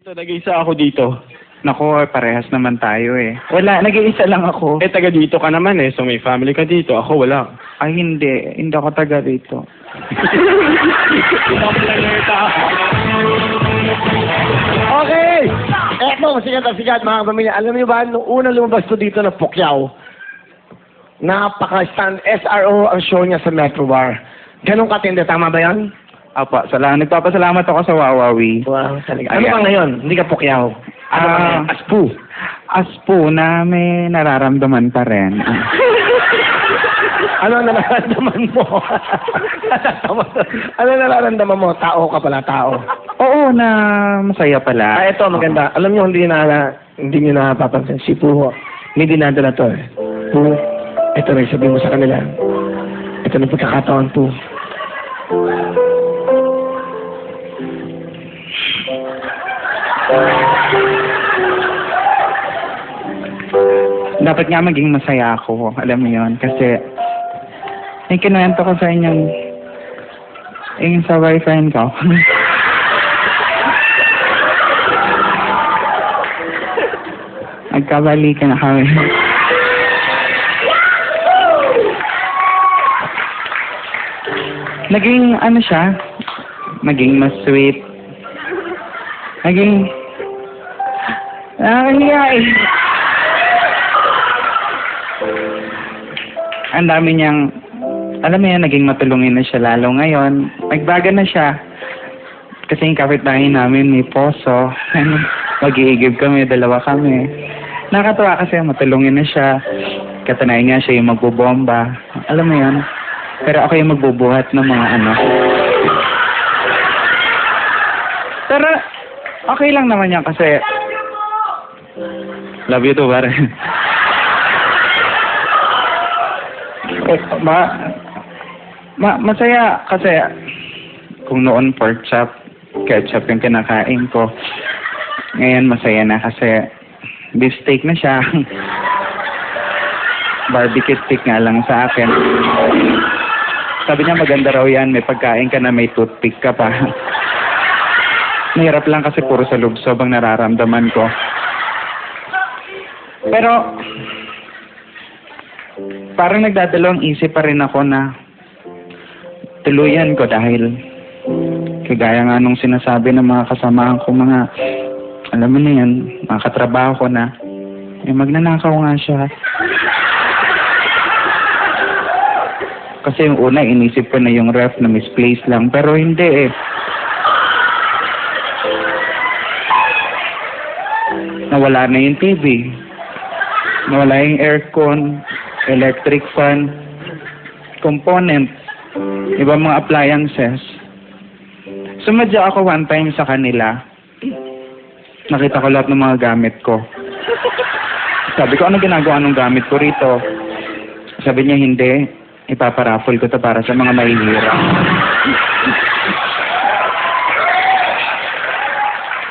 dito, nag-iisa ako dito. Naku, parehas naman tayo eh. Wala, nag-iisa lang ako. Eh, taga dito ka naman eh, so may family ka dito. Ako wala. Ay, hindi. Hindi ako taga rito. Okay! Eto, sikat na sikat mga pamilya. Alam niyo ba, nung una lumabas to dito na Pukyaw, napaka-stand SRO ang show niya sa Metro Bar. Ganun katindi, tama ba yan? Apa, nagpapasalamat ako sa Wawawi. Wow, talaga. Ano Ayan. ba ngayon? Hindi ka Pukyaw. Ano ba ngayon? Aspu. Aspo na may nararamdaman pa rin. Ano ang nararamdaman mo? Ano ang nararamdaman mo? Tao ka pala, tao. Oo, na masaya pala. Ito, maganda. Alam niyo, hindi niyo napapansin. Si Puho, may dinadala to eh. Puho, ito rin, sabihin mo sa kanila. Ito na pagkakataon, Puho. Dapat nga maging masaya ako, alam mo yon, kasi may kinuwento ko sa inyong yung sa boyfriend ko. Nagkabalikan na kami. Naging ano siya, naging mas sweet. Naging nakakahiya eh. Ang dami niyang, alam mo yan, naging matulungin na siya lalo ngayon. Nagbaga na siya. Kasi yung kapitbahay namin may poso. Mag-iigib kami, dalawa kami. Nakakatawa kasi matulungin na siya. Katanayan nga siya yung magbobomba. Alam mo yan. Pero ako yung magbubuhat ng mga ano. Pero okay lang naman yan kasi love you too, pare. Masaya kasi kung noon pork chop, ketchup yung kinakain ko. Ngayon masaya na kasi beef steak na siya. Barbecue steak nga lang sa akin. Sabi niya maganda raw yan, may pagkain ka na may toothpick ka pa. Mahirap lang kasi puro sa lubsob ang nararamdaman ko. Pero parang nagdadalawang isip pa rin ako na tuluyan ko dahil kagaya nga nung sinasabi ng mga kasamahan ko, mga alam mo na yan, mga katrabaho ko na magnanakaw nga siya. Kasi yung una inisip ko na yung ref na misplaced lang, pero hindi eh. Nawala na yung TV, nawala yung aircon, electric fan, component, ibang mga appliances. Sumadya ako one time sa kanila. Nakita ko lahat ng mga gamit ko. Sabi ko, ano ginagawa ng gamit ko rito? Sabi niya, hindi. Ipaparaffle ko to para sa mga mahihirap.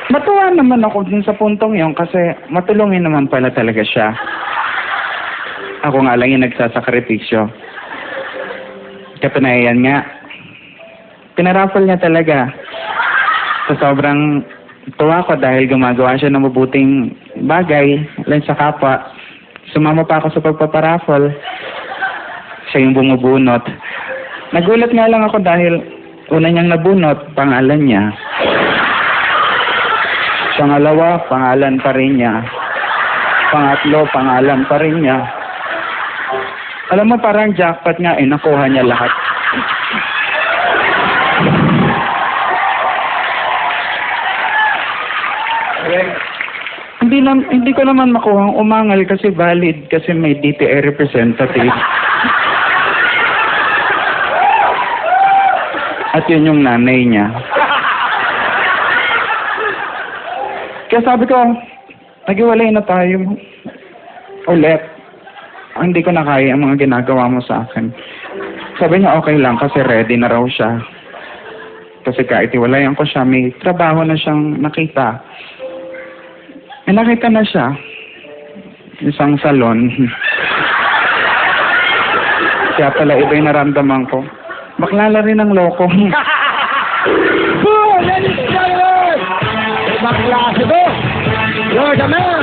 Matuwa naman ako dun sa puntong yun kasi matulungin naman pala talaga siya. Ako nga lang yung nagsasakripisyo. Katunayan nga, pinaraffle niya talaga. So sobrang tuwa ko dahil gumagawa siya ng mabuting bagay lang sa kapwa. Sumama pa ako sa pagpaparaffle. Siya yung bumubunot. Nagulat nga lang ako dahil una niyang nabunot, pangalan niya. Pangalawa, pangalan pa rin niya. Pangatlo, pangalan pa rin niya. Alam mo, parang jackpot nga eh, nakuha niya lahat. Hindi ko naman makuha ang umangal kasi valid kasi may DTI representative. At yun yung nanay niya. Kaya sabi ko, naghiwalay na tayo. Ulit. Hindi ko na kaya ang mga ginagawa mo sa akin. Sabi niya okay lang kasi ready na raw siya. Kasi kahit iwalayan ko siya, may trabaho na siyang nakita. May nakita na siya. Isang salon. Kaya pala iba yung naramdaman ko. Baklala rin ang loko. Boom! Ladies and gentlemen! Bakla Cebu. You're the man.